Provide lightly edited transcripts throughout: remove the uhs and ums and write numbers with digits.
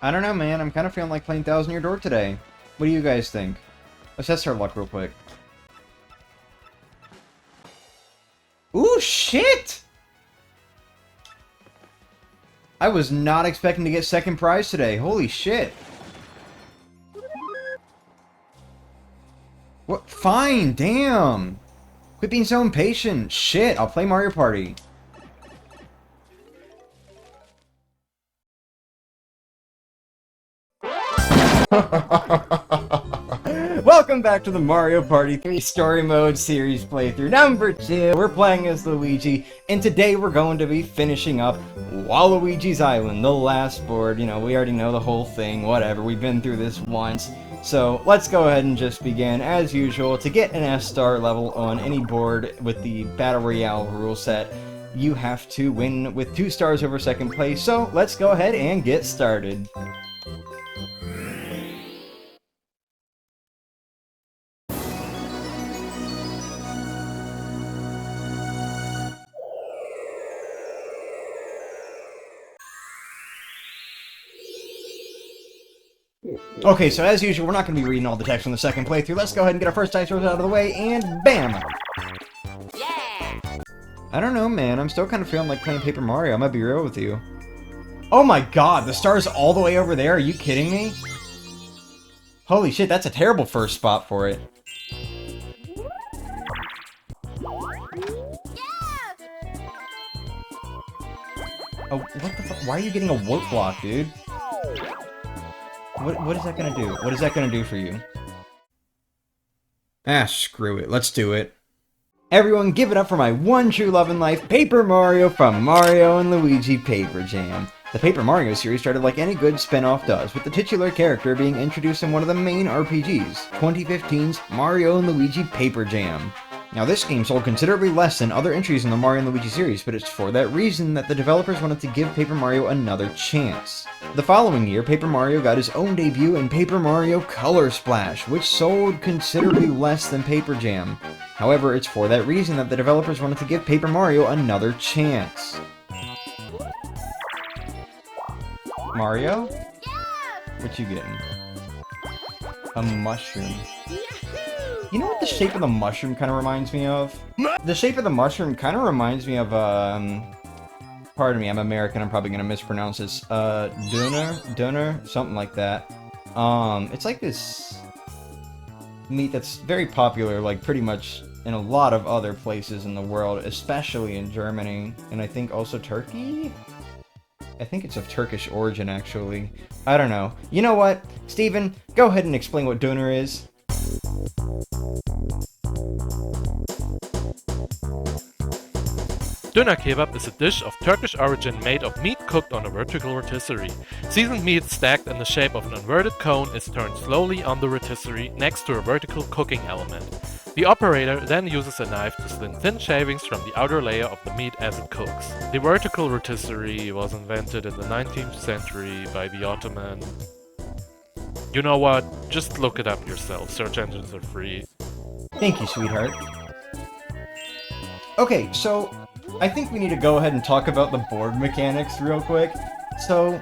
I don't know, man. I'm kind of feeling like playing Thousand Year Door today. What do you guys think? Let's test our luck real quick. Ooh, shit! I was not expecting to get second prize today. Holy shit. What? Fine, damn. Quit being so impatient. Shit, I'll play Mario Party. Welcome back to the Mario Party 3 Story Mode Series playthrough number 2. We're playing as Luigi, and today we're going to be finishing up Waluigi's Island, the last board. You know, we already know the whole thing, whatever, we've been through this once. So let's go ahead and just begin, as usual. To get an S-star level on any board with the Battle Royale rule set, you have to win with 2 stars over second place, so let's go ahead and get started. Okay, so as usual, we're not going to be reading all the text from the second playthrough. Let's go ahead and get our first dice rolls out of the way, and BAM! Yeah! I don't know, man. I'm still kind of feeling like playing Paper Mario. I might be real with you. Oh my god, the star's all the way over there? Are you kidding me? Holy shit, that's a terrible first spot for it. Oh, what the fuck? Why are you getting a warp block, dude? What is that gonna do? What is that gonna do for you? Ah, screw it. Let's do it. Everyone, give it up for my one true love in life, Paper Mario from Mario and Luigi Paper Jam. The Paper Mario series started like any good spin-off does, with the titular character being introduced in one of the main RPGs, 2015's Mario and Luigi Paper Jam. Now, this game sold considerably less than other entries in the Mario & Luigi series, but it's for that reason that the developers wanted to give Paper Mario another chance. The following year, Paper Mario got his own debut in Paper Mario Color Splash, which sold considerably less than Paper Jam. However, it's for that reason that the developers wanted to give Paper Mario another chance. Mario? What you getting? A mushroom. You know what the shape of the mushroom kind of reminds me of? The shape of the mushroom kind of reminds me of, pardon me, I'm American, I'm probably going to mispronounce this, doner, something like that. It's like this meat that's very popular, like, pretty much in a lot of other places in the world, especially in Germany, and I think also Turkey? I think it's of Turkish origin, actually. I don't know. You know what? Steven, go ahead and explain what doner is. Döner kebab is a dish of Turkish origin made of meat cooked on a vertical rotisserie. Seasoned meat stacked in the shape of an inverted cone is turned slowly on the rotisserie next to a vertical cooking element. The operator then uses a knife to slit thin shavings from the outer layer of the meat as it cooks. The vertical rotisserie was invented in the 19th century by the Ottoman. You know what? Just look it up yourself. Search engines are free. Thank you, sweetheart. Okay, so I think we need to go ahead and talk about the board mechanics real quick. So,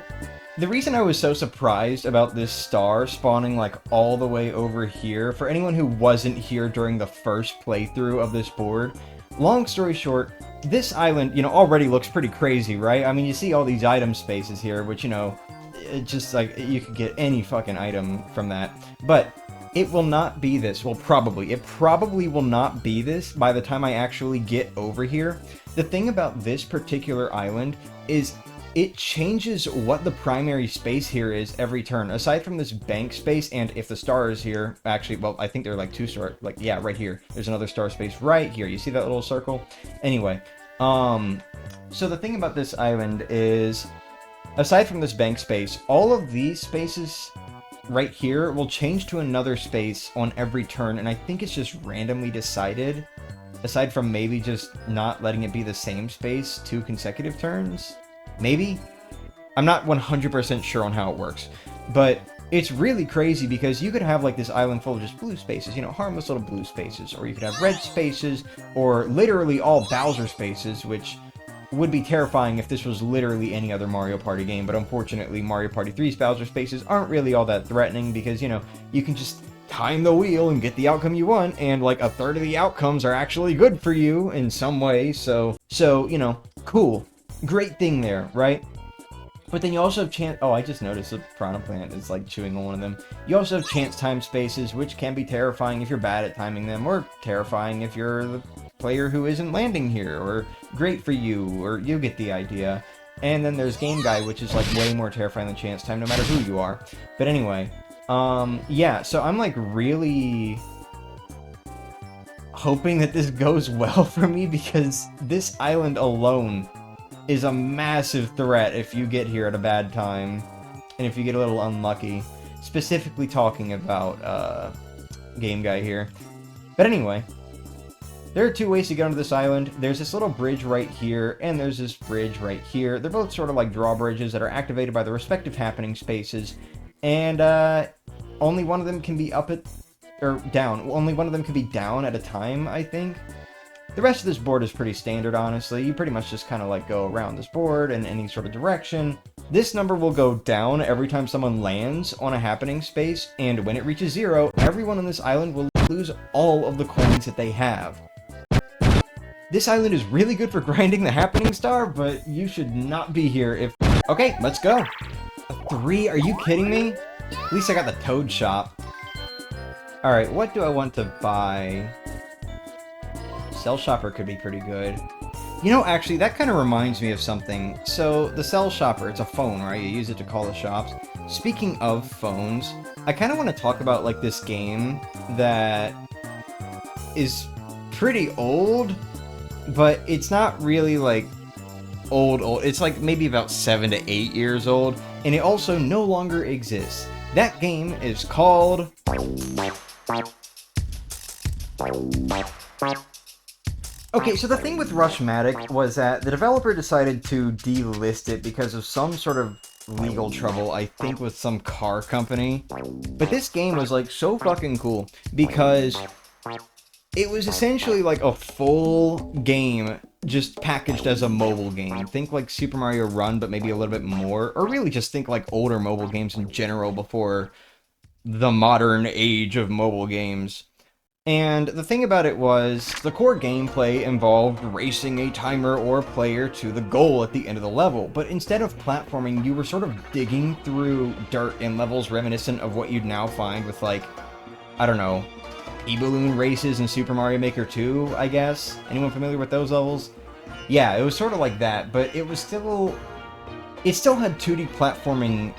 the reason I was so surprised about this star spawning like all the way over here, for anyone who wasn't here during the first playthrough of this board, long story short, this island, you know, already looks pretty crazy, right? I mean, you see all these item spaces here, which, you know, it just like, you could get any fucking item from that. But it will not be this. Well, probably. It probably will not be this by the time I actually get over here. The thing about this particular island is it changes what the primary space here is every turn. Aside from this bank space, and if the star is here, actually, well, I think they're like 2 star, like, yeah, right here. There's another star space right here. You see that little circle? Anyway, so the thing about this island is, aside from this bank space, all of these spaces right here will change to another space on every turn, and I think it's just randomly decided, aside from maybe just not letting it be the same space 2 consecutive turns. Maybe? I'm not 100% sure on how it works, but it's really crazy because you could have like this island full of just blue spaces, you know, harmless little blue spaces, or you could have red spaces, or literally all Bowser spaces, which would be terrifying if this was literally any other Mario Party game, but unfortunately Mario Party 3's Bowser spaces aren't really all that threatening because, you know, you can just time the wheel and get the outcome you want, and like a third of the outcomes are actually good for you in some way, so, you know, cool. Great thing there, right? But then you also have chance... Oh, I just noticed the piranha plant is, like, chewing on one of them. You also have chance time spaces, which can be terrifying if you're bad at timing them, or terrifying if you're the player who isn't landing here, or great for you, or you get the idea. And then there's Game Guy, which is, like, way more terrifying than chance time, no matter who you are. But anyway, yeah, so I'm, like, really hoping that this goes well for me, because this island alone is a massive threat if you get here at a bad time, and if you get a little unlucky. Specifically talking about, Game Guy here. But anyway, there are two ways to get onto this island. There's this little bridge right here, and there's this bridge right here. They're both sort of like drawbridges that are activated by the respective happening spaces, and, only one of them can be up at, or down. Only one of them can be down at a time, I think. The rest of this board is pretty standard, honestly. You pretty much just kind of like go around this board in any sort of direction. This number will go down every time someone lands on a happening space, and when it reaches 0, everyone on this island will lose all of the coins that they have. This island is really good for grinding the happening star, but you should not be here if... Okay, let's go. A 3? Are you kidding me? At least I got the Toad Shop. Alright, what do I want to buy? Cell Shopper could be pretty good. You know, actually, that kind of reminds me of something. So, the Cell Shopper, it's a phone, right? You use it to call the shops. Speaking of phones, I kind of want to talk about, like, this game that is pretty old, but it's not really, like, old. It's, like, maybe about 7 to 8 years old, and it also no longer exists. That game is called... Okay, so the thing with Rush-matic was that the developer decided to delist it because of some sort of legal trouble, I think with some car company. But this game was, like, so fucking cool because it was essentially like a full game just packaged as a mobile game. Think like Super Mario Run, but maybe a little bit more. Or really just think like older mobile games in general before the modern age of mobile games. And the thing about it was, the core gameplay involved racing a timer or player to the goal at the end of the level, but instead of platforming, you were sort of digging through dirt in levels reminiscent of what you'd now find with, like, I don't know, E-Balloon races in Super Mario Maker 2, I guess? Anyone familiar with those levels? Yeah, it was sort of like that, but it was still... It still had 2D platforming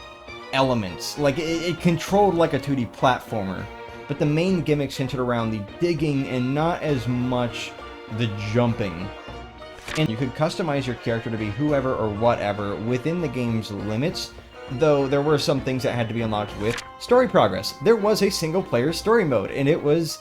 elements. Like, it controlled like a 2D platformer. But the main gimmick centered around the digging and not as much the jumping. And you could customize your character to be whoever or whatever within the game's limits, though there were some things that had to be unlocked with story progress. There was a single-player story mode, and it was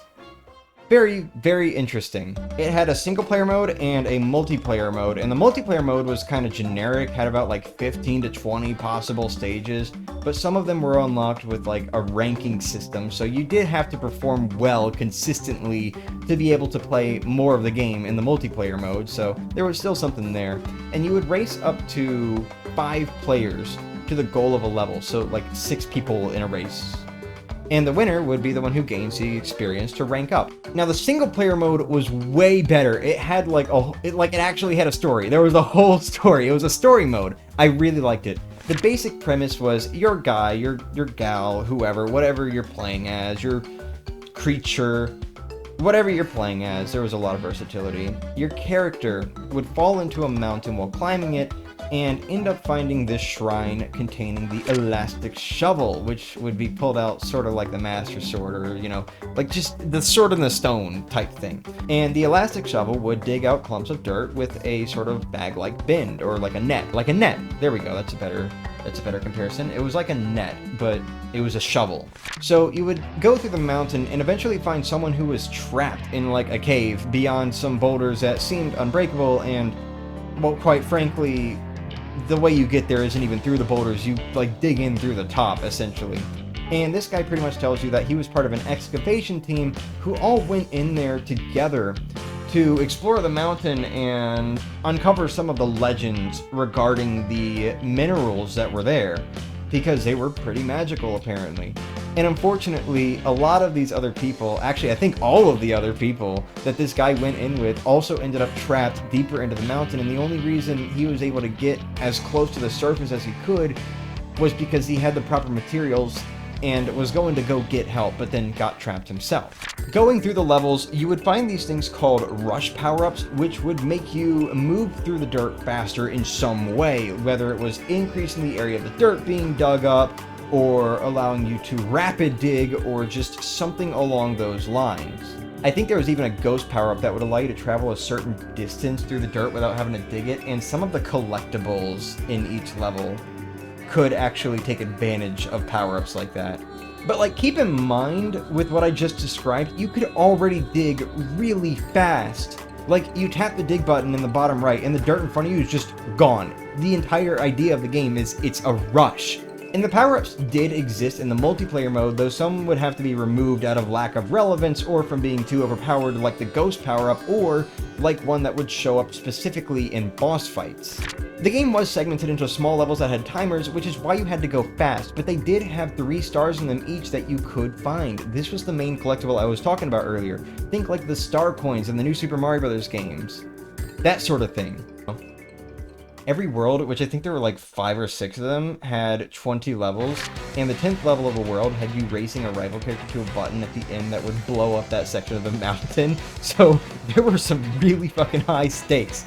very, very interesting. It had a single-player mode and a multiplayer mode, and the multiplayer mode was kind of generic, had about like 15 to 20 possible stages, but some of them were unlocked with like a ranking system, so you did have to perform well consistently to be able to play more of the game in the multiplayer mode, so there was still something there. And you would race up to 5 players to the goal of a level, so like 6 people in a race. And the winner would be the one who gains the experience to rank up. Now, the single-player mode was way better. It had like it actually had a story. There was a whole story. It was a story mode. I really liked it. The basic premise was your guy, your gal, whoever, whatever you're playing as, your creature, whatever you're playing as, there was a lot of versatility. Your character would fall into a mountain while climbing it, and end up finding this shrine containing the elastic shovel, which would be pulled out sort of like the Master Sword, or, you know, like just the sword in the stone type thing. And the elastic shovel would dig out clumps of dirt with a sort of bag-like bend, or like a net. Like a net! There we go, that's a better comparison. It was like a net, but it was a shovel. So you would go through the mountain and eventually find someone who was trapped in like a cave beyond some boulders that seemed unbreakable, and, well, quite frankly, the way you get there isn't even through the boulders, you like dig in through the top, essentially. And this guy pretty much tells you that he was part of an excavation team who all went in there together to explore the mountain and uncover some of the legends regarding the minerals that were there, because they were pretty magical apparently. And unfortunately, a lot of these other people, actually I think all of the other people that this guy went in with also ended up trapped deeper into the mountain, and the only reason he was able to get as close to the surface as he could was because he had the proper materials and was going to go get help, but then got trapped himself. Going through the levels, you would find these things called rush power-ups, which would make you move through the dirt faster in some way, whether it was increasing the area of the dirt being dug up, or allowing you to rapid dig, or just something along those lines. I think there was even a ghost power-up that would allow you to travel a certain distance through the dirt without having to dig it, and some of the collectibles in each level could actually take advantage of power-ups like that. But like, keep in mind, with what I just described, you could already dig really fast. Like, you tap the dig button in the bottom right, and the dirt in front of you is just gone. The entire idea of the game is it's a rush. And the power-ups did exist in the multiplayer mode, though some would have to be removed out of lack of relevance or from being too overpowered, like the ghost power-up, or like one that would show up specifically in boss fights. The game was segmented into small levels that had timers, which is why you had to go fast, but they did have 3 stars in them each that you could find. This was the main collectible I was talking about earlier. Think like the star coins in the new Super Mario Bros. Games. That sort of thing. Every world, which I think there were like 5 or 6 of them, had 20 levels, and the 10th level of a world had you racing a rival character to a button at the end that would blow up that section of the mountain, so there were some really fucking high stakes.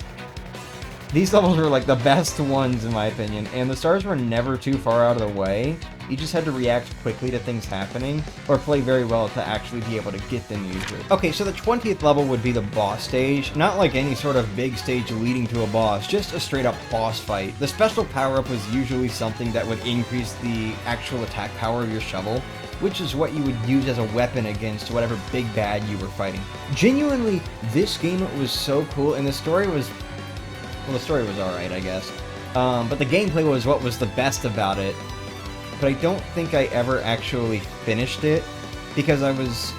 These levels were like the best ones in my opinion, and the stars were never too far out of the way. You just had to react quickly to things happening, or play very well to actually be able to get them usually. Okay, so the 20th level would be the boss stage, not like any sort of big stage leading to a boss, just a straight up boss fight. The special power-up was usually something that would increase the actual attack power of your shovel, which is what you would use as a weapon against whatever big bad you were fighting. Genuinely, this game was so cool, and the story was, well, the story was alright, I guess. But the gameplay was what was the best about it. But I don't think I ever actually finished it, because I was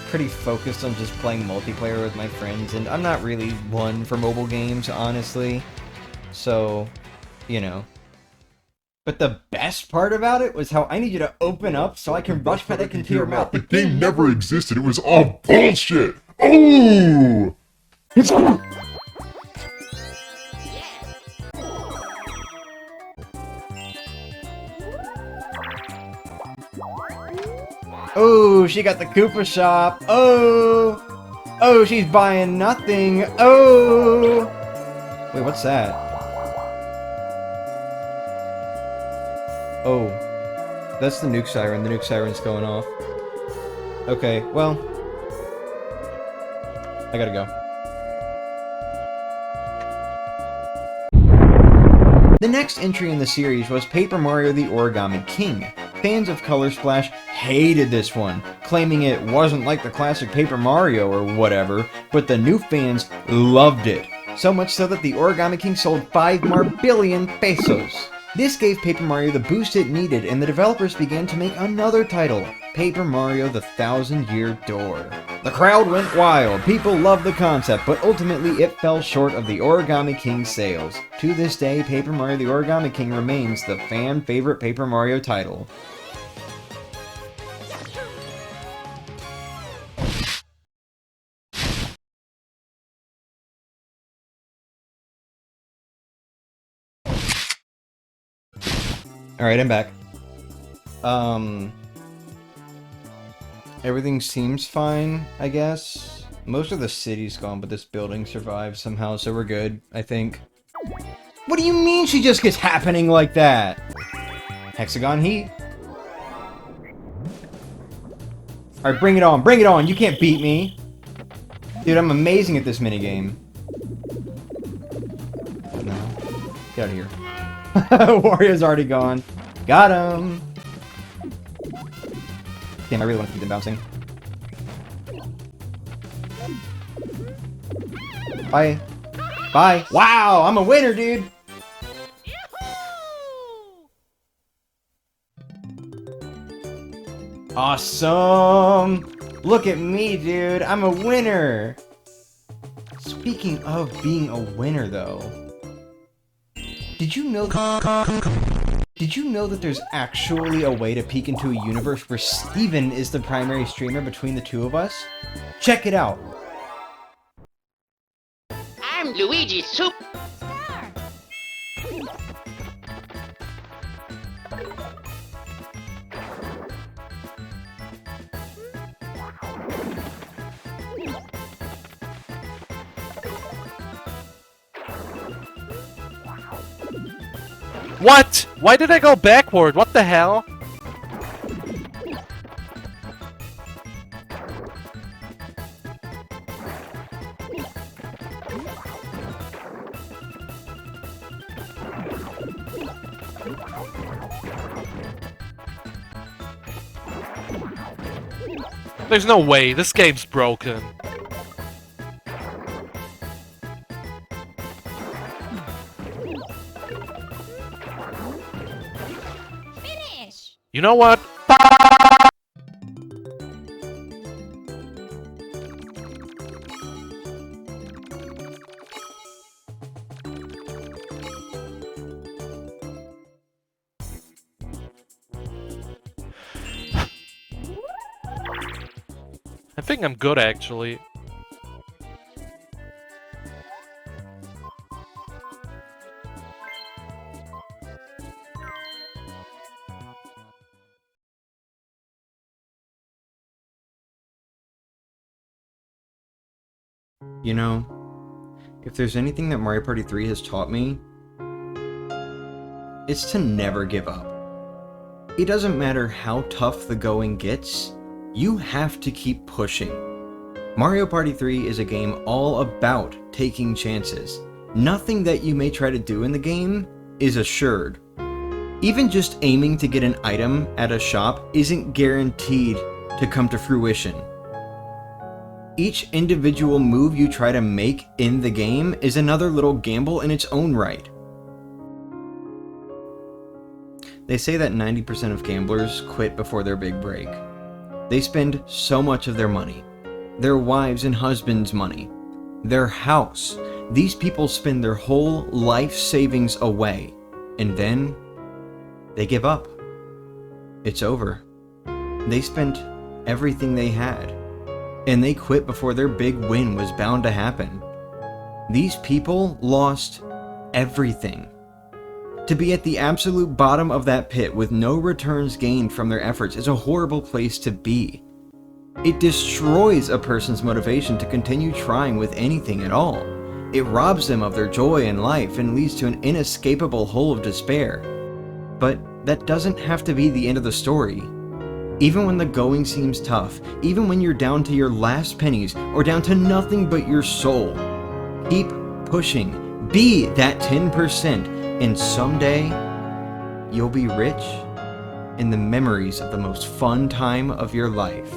pretty focused on just playing multiplayer with my friends, and I'm not really one for mobile games, honestly. So, you know. But the best part about it was how I need you to open up so I can Rush-matic into your mouth. The game never existed. It was all bullshit. Oh! Oh, she got the Koopa shop. Oh! Oh, she's buying nothing. Oh! Wait, what's that? Oh. That's the nuke siren. The nuke siren's going off. Okay, well. I gotta go. The next entry in the series was Paper Mario the Origami King. Fans of Color Splash hated this one, claiming it wasn't like the classic Paper Mario or whatever, but the new fans loved it. So much so that the Origami King sold 5 more billion pesos. This gave Paper Mario the boost it needed, and the developers began to make another title, Paper Mario the Thousand-Year Door. The crowd went wild, people loved the concept, but ultimately it fell short of the Origami King's sales. To this day, Paper Mario the Origami King remains the fan-favorite Paper Mario title. Alright, I'm back. Everything seems fine, I guess. Most of the city's gone, but this building survived somehow, so we're good, I think. What do you mean she just gets happening like that? Hexagon heat. Alright, bring it on, you can't beat me! Dude, I'm amazing at this minigame. No. Get out of here. Wario's already gone. Got him! Damn, I really want to keep them bouncing. Bye. Bye. Wow, I'm a winner, dude! Awesome! Look at me, dude. I'm a winner! Speaking of being a winner, though, did you know that there's actually a way to peek into a universe where Steven is the primary streamer between the two of us? Check it out! I'm Luigi Soup. What? Why did I go backward? What the hell? There's no way, this game's broken. Finish! You know what? I think I'm good, actually. You know, if there's anything that Mario Party 3 has taught me, it's to never give up. It doesn't matter how tough the going gets, you have to keep pushing. Mario Party 3 is a game all about taking chances. Nothing that you may try to do in the game is assured. Even just aiming to get an item at a shop isn't guaranteed to come to fruition. Each individual move you try to make in the game is another little gamble in its own right. They say that 90% of gamblers quit before their big break. They spend so much of their money, their wives' and husbands' money, their house. These people spend their whole life savings away, and then they give up. It's over. They spent everything they had, and they quit before their big win was bound to happen. These people lost everything. To be at the absolute bottom of that pit with no returns gained from their efforts is a horrible place to be. It destroys a person's motivation to continue trying with anything at all. It robs them of their joy in life and leads to an inescapable hole of despair. But that doesn't have to be the end of the story. Even when the going seems tough, even when you're down to your last pennies or down to nothing but your soul, keep pushing. Be that 10%, and someday you'll be rich in the memories of the most fun time of your life.